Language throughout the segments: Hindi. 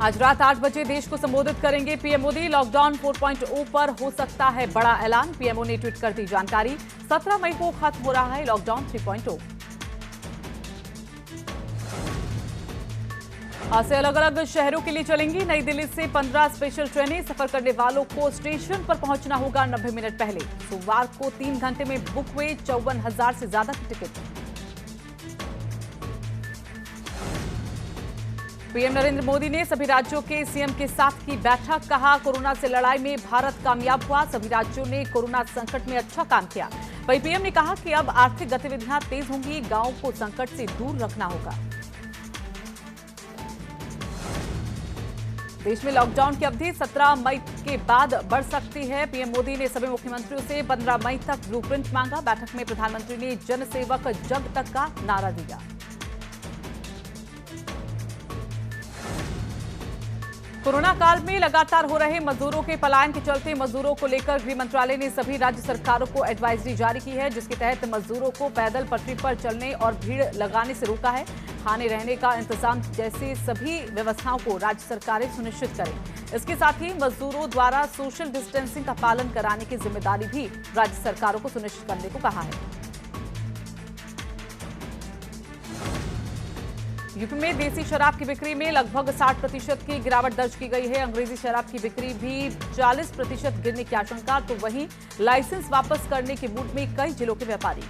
आज रात 8 बजे देश को संबोधित करेंगे पीएम मोदी। लॉकडाउन 4.0 पर हो सकता है बड़ा ऐलान, पीएमओ ने ट्वीट कर दी जानकारी। 17 मई को खत्म हो रहा है लॉकडाउन 3.0। आज से अलग अलग शहरों के लिए चलेंगी नई दिल्ली से 15 स्पेशल ट्रेनें। सफर करने वालों को स्टेशन पर पहुंचना होगा 90 मिनट पहले। सोमवार को 3 घंटे में बुक हुए 54,000 से ज्यादा की टिकट। पीएम नरेंद्र मोदी ने सभी राज्यों के सीएम के साथ की बैठक। कहा, कोरोना से लड़ाई में भारत कामयाब हुआ। सभी राज्यों ने कोरोना संकट में अच्छा काम किया। वहीं पीएम ने कहा कि अब आर्थिक गतिविधियां तेज होंगी, गांवों को संकट से दूर रखना होगा। देश में लॉकडाउन की अवधि 17 मई के बाद बढ़ सकती है। पीएम मोदी ने सभी मुख्यमंत्रियों से 15 मई तक ब्लूप्रिंट मांगा। बैठक में प्रधानमंत्री ने जनसेवक जग तक का नारा दिया। कोरोना काल में लगातार हो रहे मजदूरों के पलायन के चलते मजदूरों को लेकर गृह मंत्रालय ने सभी राज्य सरकारों को एडवाइजरी जारी की है, जिसके तहत मजदूरों को पैदल पटरी पर चलने और भीड़ लगाने से रोका है। खाने रहने का इंतजाम जैसी सभी व्यवस्थाओं को राज्य सरकारें सुनिश्चित करें। इसके साथ ही मजदूरों द्वारा सोशल डिस्टेंसिंग का पालन कराने की जिम्मेदारी भी राज्य सरकारों को सुनिश्चित करने को कहा है। यूपी में देसी शराब की बिक्री में लगभग 60% की गिरावट दर्ज की गई है। अंग्रेजी शराब की बिक्री भी 40% गिरने की आशंका। तो वहीं लाइसेंस वापस करने के मूड में कई जिलों के व्यापारी।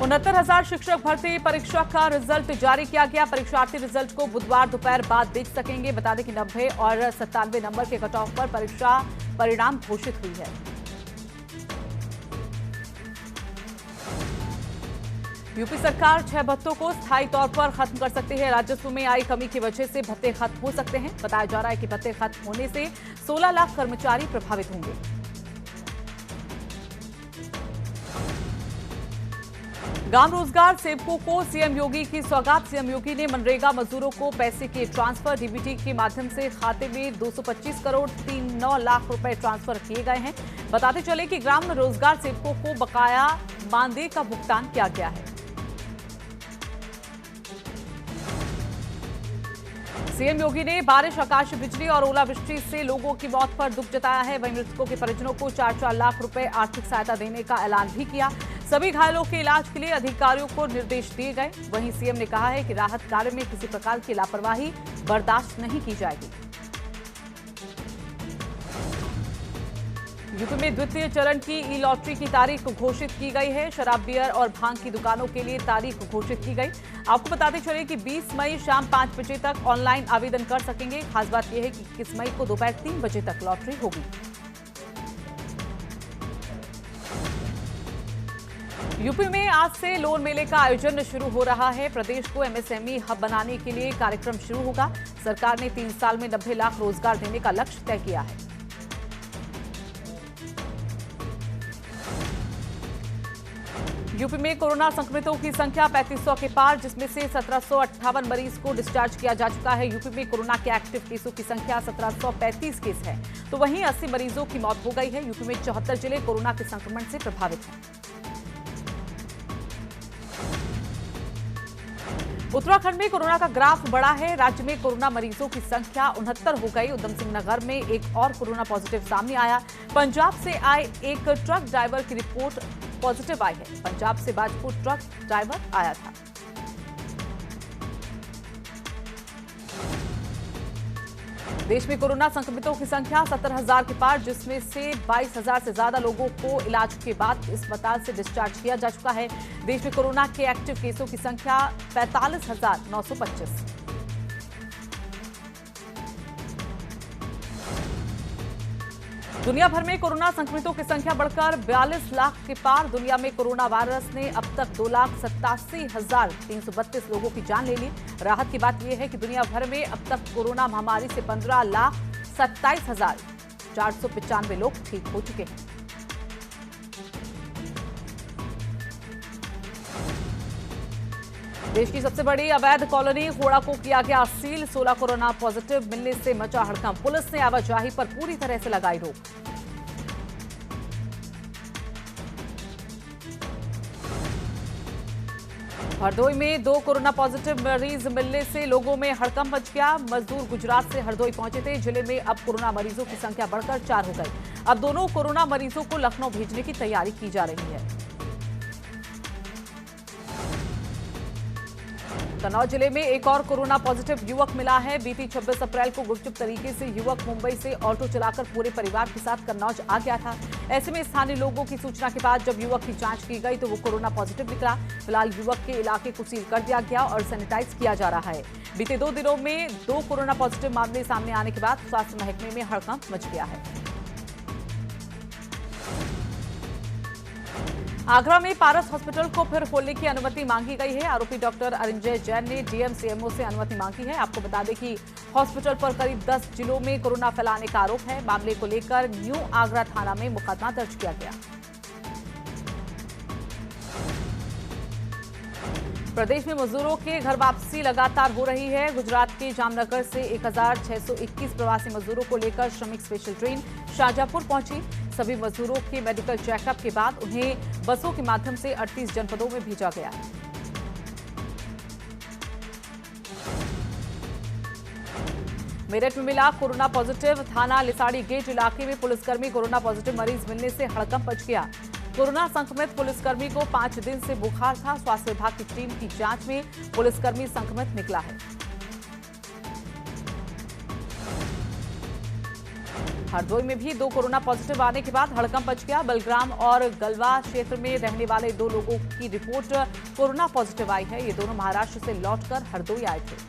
उनहत्तर हजार शिक्षक भर्ती परीक्षा का रिजल्ट जारी किया गया। परीक्षार्थी रिजल्ट को बुधवार दोपहर बाद देख सकेंगे। बता दें कि 90 और 97 नंबर के कट ऑफ पर परीक्षा परिणाम घोषित हुई है। यूपी सरकार 6 भत्तों को स्थायी तौर पर खत्म कर सकती है। राजस्व में आई कमी की वजह से भत्ते खत्म हो सकते हैं। बताया जा रहा है कि भत्ते खत्म होने से 16 लाख कर्मचारी प्रभावित होंगे। ग्राम रोजगार सेवकों को सीएम योगी की सौगात। सीएम योगी ने मनरेगा मजदूरों को पैसे के ट्रांसफर डीबीटी के माध्यम से खाते में 225 करोड़ 39 लाख रुपए ट्रांसफर किए गए हैं। बताते चले कि ग्राम रोजगार सेवकों को बकाया मानदेय का भुगतान किया गया है। सीएम योगी ने बारिश, आकाशीय बिजली और ओलावृष्टि से लोगों की मौत पर दुख जताया है। वहीं मृतकों के परिजनों को 4-4 लाख रुपए आर्थिक सहायता देने का ऐलान भी किया। सभी घायलों के इलाज के लिए अधिकारियों को निर्देश दिए गए। वहीं सीएम ने कहा है कि राहत कार्य में किसी प्रकार की लापरवाही बर्दाश्त नहीं की जाएगी। यूपी में द्वितीय चरण की ई लॉटरी की तारीख घोषित की गई है। शराब, बियर और भांग की दुकानों के लिए तारीख घोषित की गई। आपको बताते चले कि 20 मई शाम 5 बजे तक ऑनलाइन आवेदन कर सकेंगे। खास बात यह है कि 21 मई को दोपहर 3 बजे तक लॉटरी होगी। यूपी में आज से लोन मेले का आयोजन शुरू हो रहा है। प्रदेश को एमएसएमई हब बनाने के लिए कार्यक्रम शुरू होगा। सरकार ने 3 साल में 90 लाख रोजगार देने का लक्ष्य तय किया है। यूपी में कोरोना संक्रमितों की संख्या 3500 के पार, जिसमें से 1758 मरीज को डिस्चार्ज किया जा चुका है। यूपी में कोरोना के एक्टिव केसों की संख्या 1735 केस है। तो वहीं 80 मरीजों की मौत हो गई है। यूपी में 74 जिले कोरोना के संक्रमण से प्रभावित हैं। उत्तराखंड में कोरोना का ग्राफ बढ़ा है। राज्य में कोरोना मरीजों की संख्या 69 हो गई। उधम सिंह नगर में एक और कोरोना पॉजिटिव सामने आया। पंजाब से आए एक ट्रक ड्राइवर की रिपोर्ट पॉजिटिव आई है। पंजाब से बाजपुर ट्रक ड्राइवर आया था। देश में कोरोना संक्रमितों की संख्या 70,000 के पार, जिसमें से 22,000 से ज्यादा लोगों को इलाज के बाद अस्पताल से डिस्चार्ज किया जा चुका है। देश में कोरोना के एक्टिव केसों की संख्या 45,925। दुनिया भर में कोरोना संक्रमितों की संख्या बढ़कर 42 लाख के पार। दुनिया में कोरोना वायरस ने अब तक 2,87,332 लोगों की जान ले ली। राहत की बात यह है कि दुनिया भर में अब तक कोरोना महामारी से 15,27,495 लोग ठीक हो चुके हैं। देश की सबसे बड़ी अवैध कॉलोनी खोड़ा को किया गया सील। 16 कोरोना पॉजिटिव मिलने से मचा हड़कंप। पुलिस ने आवाजाही पर पूरी तरह से लगाई रोक। हरदोई में 2 कोरोना पॉजिटिव मरीज मिलने से लोगों में हड़कंप मच गया। मजदूर गुजरात से हरदोई पहुंचे थे। जिले में अब कोरोना मरीजों की संख्या बढ़कर 4 हो गई। अब दोनों कोरोना मरीजों को लखनऊ भेजने की तैयारी की जा रही है। कन्नौज जिले में एक और कोरोना पॉजिटिव युवक मिला है। बीती 26 अप्रैल को गुपचुप तरीके से युवक मुंबई से ऑटो चलाकर पूरे परिवार के साथ कन्नौज आ गया था। ऐसे में स्थानीय लोगों की सूचना के बाद जब युवक की जांच की गई तो वो कोरोना पॉजिटिव निकला। फिलहाल युवक के इलाके को सील कर दिया गया और सैनिटाइज किया जा रहा है। बीते 2 दिनों में 2 कोरोना पॉजिटिव मामले सामने आने के बाद स्वास्थ्य महकमे में हड़कंप मच गया है। आगरा में पारस हॉस्पिटल को फिर खोलने की अनुमति मांगी गई है। आरोपी डॉक्टर अरिंजय जैन ने डीएम-सीएमओ से अनुमति मांगी है। आपको बता दें कि हॉस्पिटल पर करीब 10 जिलों में कोरोना फैलाने का आरोप है। मामले को लेकर न्यू आगरा थाना में मुकदमा दर्ज किया गया। प्रदेश में मजदूरों के घर वापसी लगातार हो रही है। गुजरात के जामनगर से 1621 प्रवासी मजदूरों को लेकर श्रमिक स्पेशल ट्रेन शाहजहांपुर पहुंची। सभी मजदूरों के मेडिकल चेकअप के बाद उन्हें बसों के माध्यम से 38 जनपदों में भेजा गया। मेरठ में मिला कोरोना पॉजिटिव। थाना लिसाड़ी गेट इलाके में पुलिसकर्मी कोरोना पॉजिटिव मरीज मिलने से हड़कंप मच गया। कोरोना संक्रमित पुलिसकर्मी को 5 दिन से बुखार था। स्वास्थ्य विभाग की टीम की जांच में पुलिसकर्मी संक्रमित निकला है। हरदोई में भी 2 कोरोना पॉजिटिव आने के बाद हड़कंप मच गया। बलग्राम और गलवा क्षेत्र में रहने वाले 2 लोगों की रिपोर्ट कोरोना पॉजिटिव आई है। ये दोनों महाराष्ट्र से लौटकर हरदोई आए थे।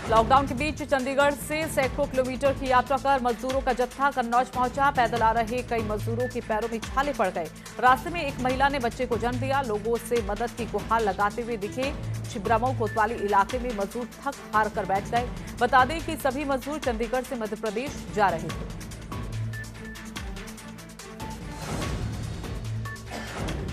लॉकडाउन के बीच चंडीगढ़ से सैकड़ों किलोमीटर की यात्रा कर मजदूरों का जत्था कन्नौज पहुंचा। पैदल आ रहे कई मजदूरों के पैरों में छाले पड़ गए। रास्ते में एक महिला ने बच्चे को जन्म दिया। लोगों से मदद की गुहार लगाते हुए दिखे। छिबरामऊ कोतवाली इलाके में मजदूर थक हार कर बैठ गए। बता दें कि सभी मजदूर चंडीगढ़ से मध्य प्रदेश जा रहे थे।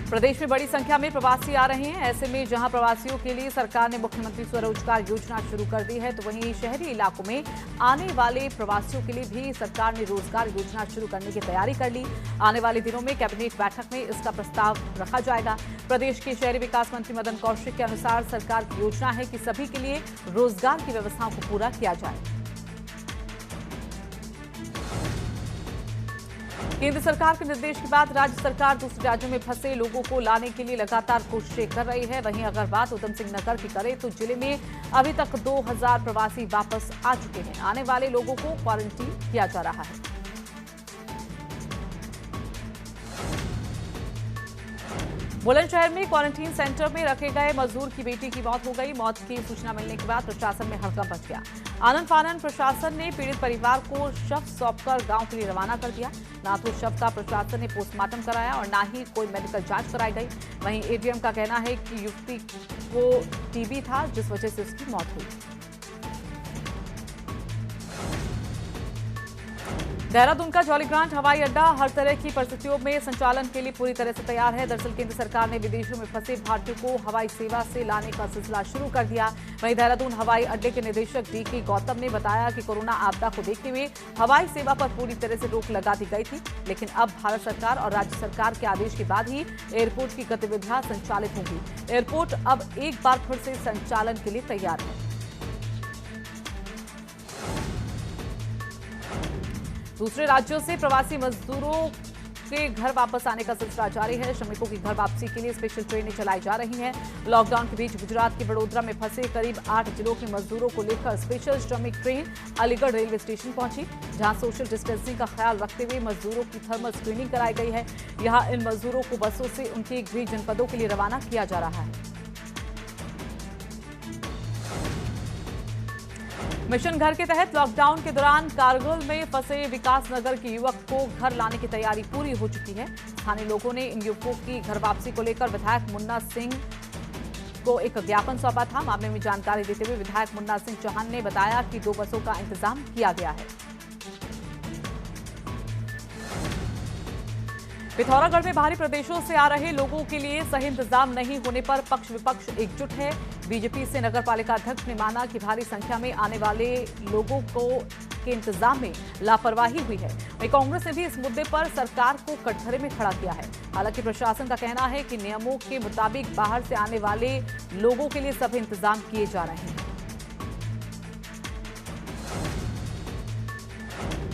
प्रदेश में बड़ी संख्या में प्रवासी आ रहे हैं। ऐसे में जहां प्रवासियों के लिए सरकार ने मुख्यमंत्री स्वरोजगार योजना शुरू कर दी है, तो वहीं शहरी इलाकों में आने वाले प्रवासियों के लिए भी सरकार ने रोजगार योजना शुरू करने की तैयारी कर ली। आने वाले दिनों में कैबिनेट बैठक में इसका प्रस्ताव रखा जाएगा। प्रदेश के शहरी विकास मंत्री मदन कौशिक के अनुसार सरकार की योजना है कि सभी के लिए रोजगार की व्यवस्थाओं को पूरा किया जाए। केंद्र सरकार के निर्देश के बाद राज्य सरकार दूसरे राज्यों में फंसे लोगों को लाने के लिए लगातार कोशिशें कर रही है। वहीं अगर बात उधम सिंह नगर की करें तो जिले में अभी तक 2000 प्रवासी वापस आ चुके हैं। आने वाले लोगों को क्वारंटीन किया जा रहा है। बुलंदशहर में क्वारंटीन सेंटर में रखे गए मजदूर की बेटी की मौत हो गई। मौत की सूचना मिलने के बाद प्रशासन में हड़कंप मच गया। आनन फानन प्रशासन ने पीड़ित परिवार को शव सौंपकर गांव के लिए रवाना कर दिया। ना तो शव का प्रशासन ने पोस्टमार्टम कराया और ना ही कोई मेडिकल जांच कराई गई। वहीं एडीएम का कहना है कि युवती को टीबी था, जिस वजह से उसकी मौत हुई। देहरादून का जॉलीग्रांट हवाई अड्डा हर तरह की परिस्थितियों में संचालन के लिए पूरी तरह से तैयार है। दरअसल केंद्र सरकार ने विदेशों में फंसे भारतीयों को हवाई सेवा से लाने का सिलसिला शुरू कर दिया। वहीं देहरादून हवाई अड्डे के निदेशक डीके गौतम ने बताया कि कोरोना आपदा को देखते हुए हवाई सेवा पर पूरी तरह से रोक लगा दी गई थी, लेकिन अब भारत सरकार और राज्य सरकार के आदेश के बाद ही एयरपोर्ट की गतिविधियां संचालित होंगी। एयरपोर्ट अब एक बार फिर से संचालन के लिए तैयार है। दूसरे राज्यों से प्रवासी मजदूरों के घर वापस आने का सिलसिला जारी है। श्रमिकों की घर वापसी के लिए स्पेशल ट्रेनें चलाई जा रही हैं। लॉकडाउन के बीच गुजरात के वडोदरा में फंसे करीब 8 जिलों के मजदूरों को लेकर स्पेशल श्रमिक ट्रेन अलीगढ़ रेलवे स्टेशन पहुंची, जहां सोशल डिस्टेंसिंग का ख्याल रखते हुए मजदूरों की थर्मल स्क्रीनिंग कराई गई है। यहां इन मजदूरों को बसों से उनके गृह जनपदों के लिए रवाना किया जा रहा है। मिशन घर के तहत लॉकडाउन के दौरान कारगिल में फंसे विकास नगर के युवक को घर लाने की तैयारी पूरी हो चुकी है। स्थानीय लोगों ने इन युवकों की घर वापसी को लेकर विधायक मुन्ना सिंह को एक ज्ञापन सौंपा था। मामले में जानकारी देते हुए विधायक मुन्ना सिंह चौहान ने बताया कि 2 बसों का इंतजाम किया गया है। पिथौरागढ़ में बाहरी प्रदेशों से आ रहे लोगों के लिए सही इंतजाम नहीं होने पर पक्ष विपक्ष एकजुट है। बीजेपी से नगर पालिका अध्यक्ष ने माना कि भारी संख्या में आने वाले लोगों को के इंतजाम में लापरवाही हुई है। वहीं कांग्रेस ने भी इस मुद्दे पर सरकार को कटघरे में खड़ा किया है। हालांकि प्रशासन का कहना है कि नियमों के मुताबिक बाहर से आने वाले लोगों के लिए सभी इंतजाम किए जा रहे हैं।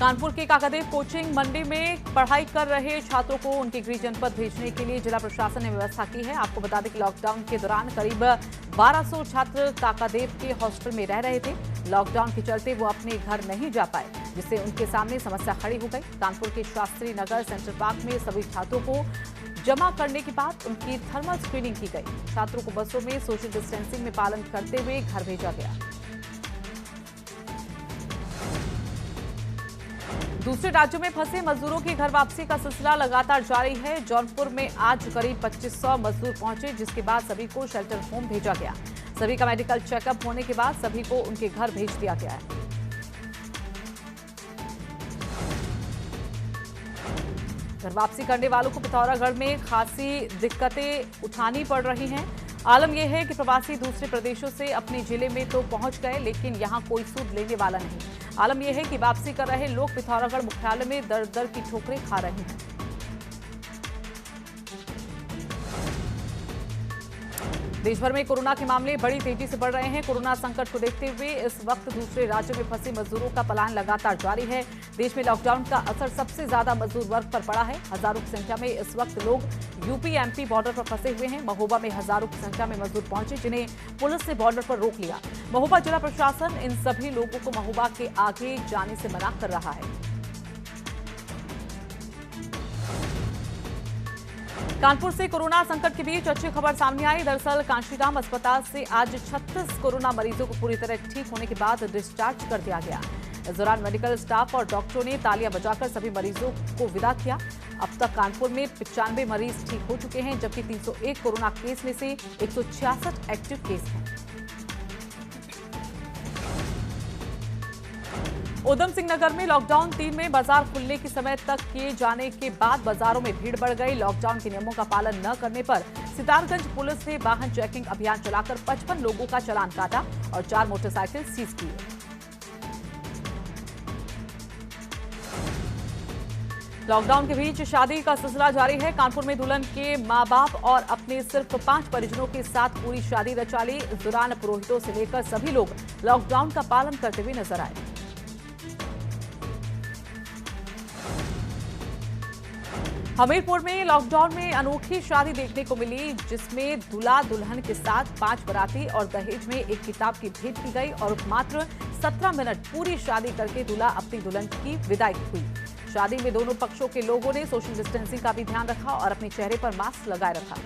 कानपुर के काकादेव कोचिंग मंडी में पढ़ाई कर रहे छात्रों को उनके गृह जनपद भेजने के लिए जिला प्रशासन ने व्यवस्था की है। आपको बता दें कि लॉकडाउन के दौरान करीब 1200 छात्र काकादेव के हॉस्टल में रह रहे थे। लॉकडाउन के चलते वो अपने घर नहीं जा पाए, जिससे उनके सामने समस्या खड़ी हो गई। कानपुर के शास्त्री नगर सेंट्रल पार्क में सभी छात्रों को जमा करने के बाद उनकी थर्मल स्क्रीनिंग की गई। छात्रों को बसों में सोशल डिस्टेंसिंग में पालन करते हुए घर भेजा गया। दूसरे राज्यों में फंसे मजदूरों की घर वापसी का सिलसिला लगातार जारी है। जौनपुर में आज करीब 2500 मजदूर पहुंचे, जिसके बाद सभी को शेल्टर होम भेजा गया। सभी का मेडिकल चेकअप होने के बाद सभी को उनके घर भेज दिया गया है। घर वापसी करने वालों को पिथौरागढ़ में खासी दिक्कतें उठानी पड़ रही हैं। आलम यह है कि प्रवासी दूसरे प्रदेशों से अपने जिले में तो पहुंच गए, लेकिन यहां कोई सुध लेने वाला नहीं। आलम यह है कि वापसी कर रहे लोग पिथौरागढ़ मुख्यालय में दर दर की ठोकरें खा रहे हैं। देश भर में कोरोना के मामले बड़ी तेजी से बढ़ रहे हैं। कोरोना संकट को देखते हुए इस वक्त दूसरे राज्यों में फंसे मजदूरों का पलायन लगातार जारी है। देश में लॉकडाउन का असर सबसे ज्यादा मजदूर वर्ग पर पड़ा है। हजारों की संख्या में इस वक्त लोग यूपी एमपी बॉर्डर पर फंसे हुए हैं। महोबा में हजारों की संख्या में मजदूर पहुंचे, जिन्हें पुलिस ने बॉर्डर पर रोक लिया। महोबा जिला प्रशासन इन सभी लोगों को महोबा के आगे जाने से मना कर रहा है। कानपुर से कोरोना संकट के बीच अच्छी खबर सामने आई। दरअसल कांशीराम अस्पताल से आज 36 कोरोना मरीजों को पूरी तरह ठीक होने के बाद डिस्चार्ज कर दिया गया। इस दौरान मेडिकल स्टाफ और डॉक्टरों ने तालियां बजाकर सभी मरीजों को विदा किया। अब तक कानपुर में 95 मरीज ठीक हो चुके हैं, जबकि 301 कोरोना केस में से 166 एक्टिव केस हैं। उधम सिंह नगर में लॉकडाउन 3 में बाजार खुलने के समय तक किए जाने के बाद बाजारों में भीड़ बढ़ गई। लॉकडाउन के नियमों का पालन न करने पर सितारगंज पुलिस ने वाहन चेकिंग अभियान चलाकर 55 लोगों का चालान काटा और 4 मोटरसाइकिल सीज किए। लॉकडाउन के बीच शादी का सिलसिला जारी है। कानपुर में दुल्हन के मां बाप और अपने सिर्फ 5 परिजनों के साथ पूरी शादी रचा ली। इस दौरान पुरोहितों से लेकर सभी लोग लॉकडाउन का पालन करते हुए नजर आए। हमीरपुर में लॉकडाउन में अनोखी शादी देखने को मिली, जिसमें दूल्हा दुल्हन के साथ 5 बाराती और दहेज में एक किताब की भेंट की गई और मात्र 17 मिनट पूरी शादी करके दूल्हा अपनी दुल्हन की विदाई हुई। शादी में दोनों पक्षों के लोगों ने सोशल डिस्टेंसिंग का भी ध्यान रखा और अपने चेहरे पर मास्क लगाए रखा।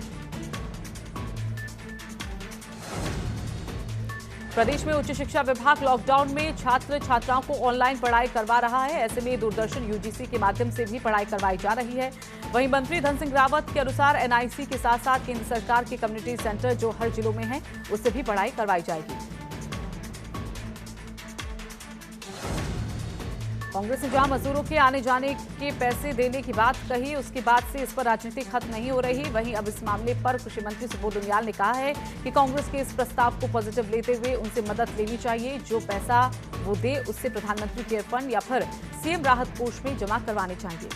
प्रदेश में उच्च शिक्षा विभाग लॉकडाउन में छात्र छात्राओं को ऑनलाइन पढ़ाई करवा रहा है। ऐसे में दूरदर्शन यूजीसी के माध्यम से भी पढ़ाई करवाई जा रही है। वहीं मंत्री धन सिंह रावत के अनुसार एनआईसी के साथ साथ केंद्र सरकार के कम्युनिटी सेंटर जो हर जिलों में हैं, उससे भी पढ़ाई करवाई जाएगी। कांग्रेस ने जहां मजदूरों के आने जाने के पैसे देने की बात कही, उसके बाद से इस पर राजनीति खत्म नहीं हो रही। वहीं अब इस मामले पर कृषि मंत्री सुबोध उनियाल ने कहा है कि कांग्रेस के इस प्रस्ताव को पॉजिटिव लेते हुए उनसे मदद लेनी चाहिए। जो पैसा वो दे उससे प्रधानमंत्री केयर फंड या फिर सीएम राहत कोष में जमा करवाने चाहिए।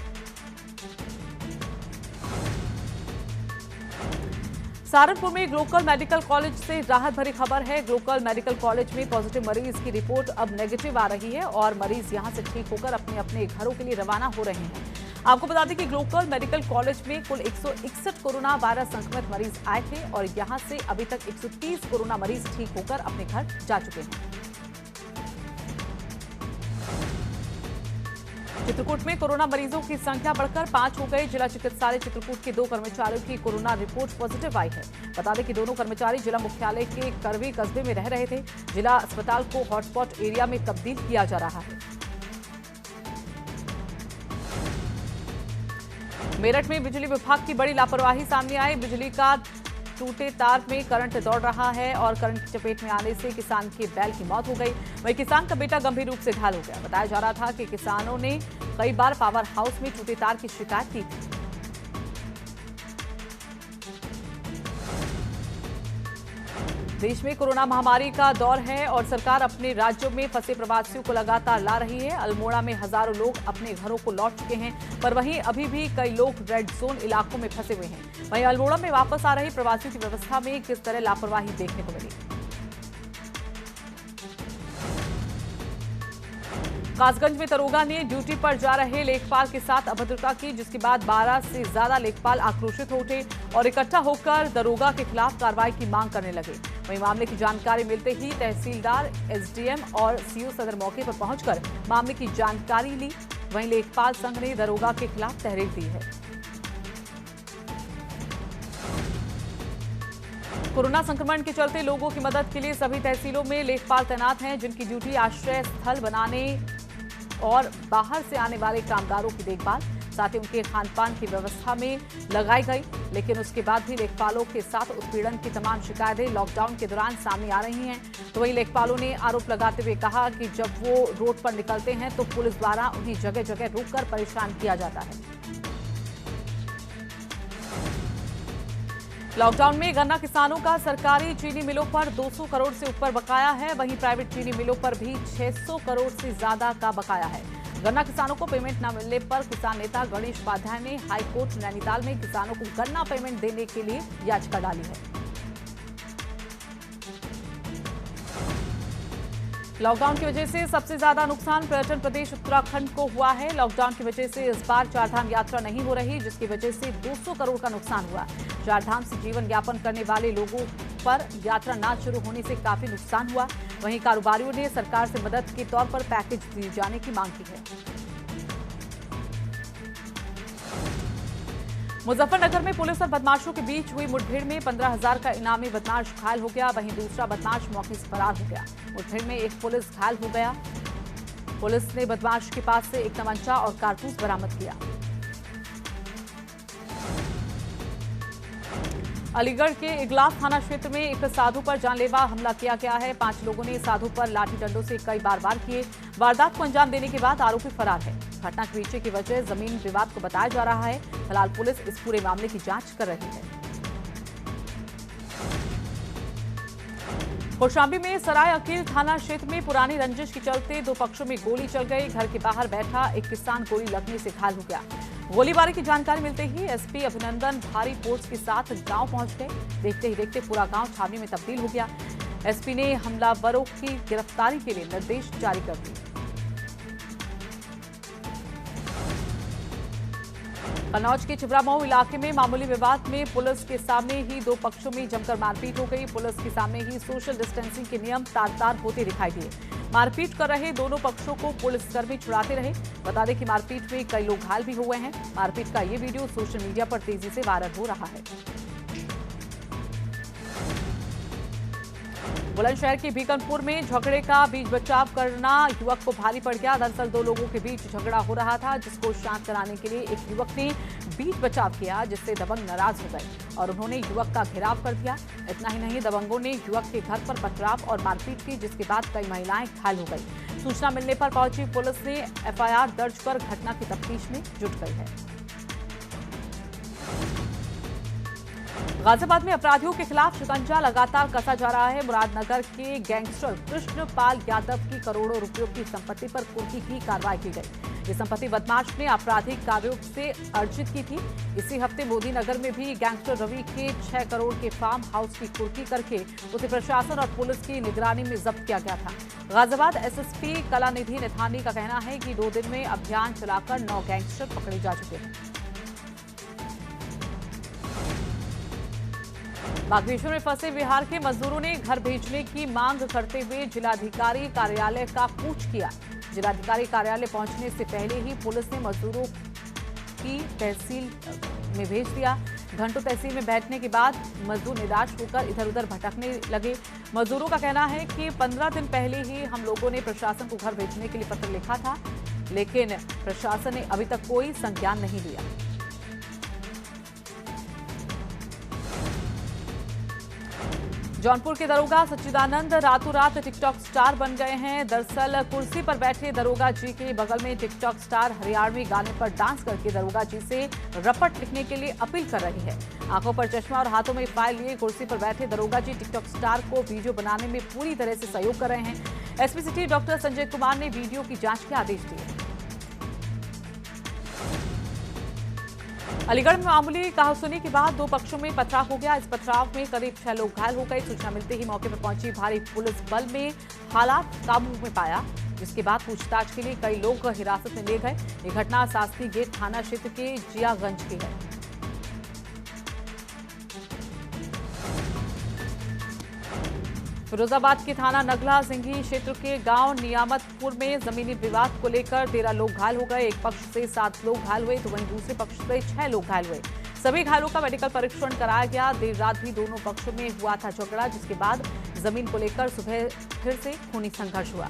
सहारनपुर में ग्लोकल मेडिकल कॉलेज से राहत भरी खबर है। ग्लोकल मेडिकल कॉलेज में पॉजिटिव मरीज की रिपोर्ट अब नेगेटिव आ रही है और मरीज यहां से ठीक होकर अपने अपने घरों के लिए रवाना हो रहे हैं। आपको बता दें कि ग्लोकल मेडिकल कॉलेज में कुल 161 कोरोना वायरस संक्रमित मरीज आए थे और यहां से अभी तक 130 कोरोना मरीज ठीक होकर अपने घर जा चुके हैं। चित्रकूट में कोरोना मरीजों की संख्या बढ़कर 5 हो गई। जिला चिकित्सालय चित्रकूट के 2 कर्मचारियों की कोरोना रिपोर्ट पॉजिटिव आई है। बता दें कि दोनों कर्मचारी जिला मुख्यालय के करवी कस्बे में रह रहे थे। जिला अस्पताल को हॉटस्पॉट एरिया में तब्दील किया जा रहा है। मेरठ में बिजली विभाग की बड़ी लापरवाही सामने आई। बिजली का टूटे तार में करंट दौड़ रहा है और करंट की चपेट में आने से किसान के बैल की मौत हो गई। वहीं किसान का बेटा गंभीर रूप से घायल हो गया। बताया जा रहा था कि किसानों ने कई बार पावर हाउस में टूटे तार की शिकायत की थी। देश में कोरोना महामारी का दौर है और सरकार अपने राज्यों में फंसे प्रवासियों को लगातार ला रही है। अल्मोड़ा में हजारों लोग अपने घरों को लौट चुके हैं, पर वहीं अभी भी कई लोग रेड जोन इलाकों में फंसे हुए हैं। वहीं अल्मोड़ा में वापस आ रहे प्रवासियों की व्यवस्था में किस तरह लापरवाही देखने को मिली। कासगंज में दरोगा ने ड्यूटी पर जा रहे लेखपाल के साथ अभद्रता की, जिसके बाद 12 से ज्यादा लेखपाल आक्रोशित हो उठे और इकट्ठा होकर दरोगा के खिलाफ कार्रवाई की मांग करने लगे। वहीं मामले की जानकारी मिलते ही तहसीलदार, एसडीएम और सीओ सदर मौके पर पहुंचकर मामले की जानकारी ली। वहीं लेखपाल संघ ने दरोगा के खिलाफ तहरीर दी है। कोरोना संक्रमण के चलते लोगों की मदद के लिए सभी तहसीलों में लेखपाल तैनात हैं, जिनकी ड्यूटी आश्रय स्थल बनाने और बाहर से आने वाले कामगारों की देखभाल, साथ ही उनके खान पान की व्यवस्था में लगाई गई। लेकिन उसके बाद भी लेखपालों के साथ उत्पीड़न की तमाम शिकायतें लॉकडाउन के दौरान सामने आ रही हैं। तो वही लेखपालों ने आरोप लगाते हुए कहा कि जब वो रोड पर निकलते हैं तो पुलिस द्वारा उन्हें जगह जगह रोककर परेशान किया जाता है। लॉकडाउन में गन्ना किसानों का सरकारी चीनी मिलों पर 200 करोड़ से ऊपर बकाया है। वहीं प्राइवेट चीनी मिलों पर भी 600 करोड़ से ज्यादा का बकाया है। गन्ना किसानों को पेमेंट न मिलने पर किसान नेता गणेश उपाध्याय ने हाईकोर्ट नैनीताल में किसानों को गन्ना पेमेंट देने के लिए याचिका डाली है। लॉकडाउन की वजह से सबसे ज्यादा नुकसान पर्यटन प्रदेश उत्तराखंड को हुआ है। लॉकडाउन की वजह से इस बार चारधाम यात्रा नहीं हो रही, जिसकी वजह से 200 करोड़ का नुकसान हुआ। चारधाम से जीवन यापन करने वाले लोगों पर यात्रा न शुरू होने से काफी नुकसान हुआ। वहीं कारोबारियों ने सरकार से मदद के तौर पर पैकेज दिए जाने की मांग की है। मुजफ्फरनगर में पुलिस और बदमाशों के बीच हुई मुठभेड़ में 15,000 का इनामी बदमाश घायल हो गया। वहीं दूसरा बदमाश मौके से फरार हो गया। मुठभेड़ में एक पुलिस घायल हो गया। पुलिस ने बदमाश के पास से एक तमंचा और कारतूस बरामद किया। अलीगढ़ के इगलास थाना क्षेत्र में एक साधु पर जानलेवा हमला किया गया है। 5 लोगों ने साधु पर लाठी डंडों से कई बार वार किए। वारदात को अंजाम देने के बाद आरोपी फरार है। घटना के पीछे की वजह जमीन विवाद को बताया जा रहा है। फिलहाल पुलिस इस पूरे मामले की जांच कर रही है। कौशाम्बी में सराय अकील थाना क्षेत्र में पुरानी रंजिश के चलते 2 पक्षों में गोली चल गई। घर के बाहर बैठा एक किसान गोली लगने से घायल हो गया। गोलीबारी की जानकारी मिलते ही एसपी अभिनंदन भारी फोर्स के साथ गांव पहुंच गए। देखते ही देखते पूरा गांव छावनी में तब्दील हो गया। एसपी ने हमलावरों की गिरफ्तारी के लिए निर्देश जारी कर दिए। कन्नौज के चिबरामऊ इलाके में मामूली विवाद में पुलिस के सामने ही 2 पक्षों में जमकर मारपीट हो गई। पुलिस के सामने ही सोशल डिस्टेंसिंग के नियम तार-तार होते दिखाई दिए। मारपीट कर रहे दोनों पक्षों को पुलिसकर्मी छुड़ाते रहे। बता दें कि मारपीट में कई लोग घायल भी हुए हैं। मारपीट का ये वीडियो सोशल मीडिया पर तेजी से वायरल हो रहा है। बुलंदशहर के बीकनपुर में झगड़े का बीच बचाव करना युवक को भारी पड़ गया। दरअसल 2 लोगों के बीच झगड़ा हो रहा था, जिसको शांत कराने के लिए एक युवक ने बीच बचाव किया, जिससे दबंग नाराज हो गए और उन्होंने युवक का घेराव कर दिया। इतना ही नहीं, दबंगों ने युवक के घर पर पथराव और मारपीट की, जिसके बाद कई महिलाएं घायल हो गई। सूचना मिलने पर पहुंची पुलिस ने एफआईआर दर्ज कर घटना की तफ्तीश में जुट गई है। गाजियाबाद में अपराधियों के खिलाफ शिकंजा लगातार कसा जा रहा है। मुरादनगर के गैंगस्टर कृष्णपाल यादव की करोड़ों रुपयों की संपत्ति पर कुर्की की कार्रवाई की गई। ये संपत्ति बदमाश ने आपराधिक कार्यों से अर्जित की थी। इसी हफ्ते मोदीनगर में भी गैंगस्टर रवि के 6 करोड़ के फार्म हाउस की कुर्की करके उसे प्रशासन और पुलिस की निगरानी में जब्त किया गया था। गाजियाबाद एसएसपी कलानिधि निथानी का कहना है कि 2 दिन में अभियान चलाकर 9 गैंगस्टर पकड़े जा चुके हैं। बागेश्वर में फंसे बिहार के मजदूरों ने घर भेजने की मांग करते हुए जिलाधिकारी कार्यालय का कूच किया। जिलाधिकारी कार्यालय पहुंचने से पहले ही पुलिस ने मजदूरों की तहसील में भेज दिया। घंटों तहसील में बैठने के बाद मजदूर निराश होकर इधर उधर भटकने लगे। मजदूरों का कहना है कि 15 दिन पहले ही हम लोगों ने प्रशासन को घर भेजने के लिए पत्र लिखा था, लेकिन प्रशासन ने अभी तक कोई संज्ञान नहीं लिया। जौनपुर के दरोगा सच्चिदानंद रातों रात टिकटॉक स्टार बन गए हैं। दरअसल कुर्सी पर बैठे दरोगा जी के बगल में टिकटॉक स्टार हरियाणवी गाने पर डांस करके दरोगा जी से रपट लिखने के लिए अपील कर रही है। आंखों पर चश्मा और हाथों में फाइल लिए कुर्सी पर बैठे दरोगा जी टिकटॉक स्टार को वीडियो बनाने में पूरी तरह से सहयोग कर रहे हैं। SP city doctor Sanjay Kumar ने वीडियो की जांच के आदेश दिए। अलीगढ़ में मामूली कहासुनी के बाद दो पक्षों में पथराव हो गया। इस पथराव में करीब 6 लोग घायल हो गए। सूचना मिलते ही मौके पर पहुंची भारी पुलिस बल में हालात काबू में पाया, जिसके बाद पूछताछ के लिए कई लोग हिरासत में लिए गए। ये घटना शास्त्री गेट थाना क्षेत्र के जियागंज की है। फिरोजाबाद के थाना नगला सिंघी क्षेत्र के गांव नियामतपुर में जमीनी विवाद को लेकर 13 लोग घायल हो गए। एक पक्ष से 7 लोग घायल हुए तो वहीं दूसरे पक्ष से 6 लोग घायल हुए। सभी घायलों का मेडिकल परीक्षण कराया गया। देर रात भी दोनों पक्षों में हुआ था झगड़ा, जिसके बाद जमीन को लेकर सुबह फिर से खूनी संघर्ष हुआ।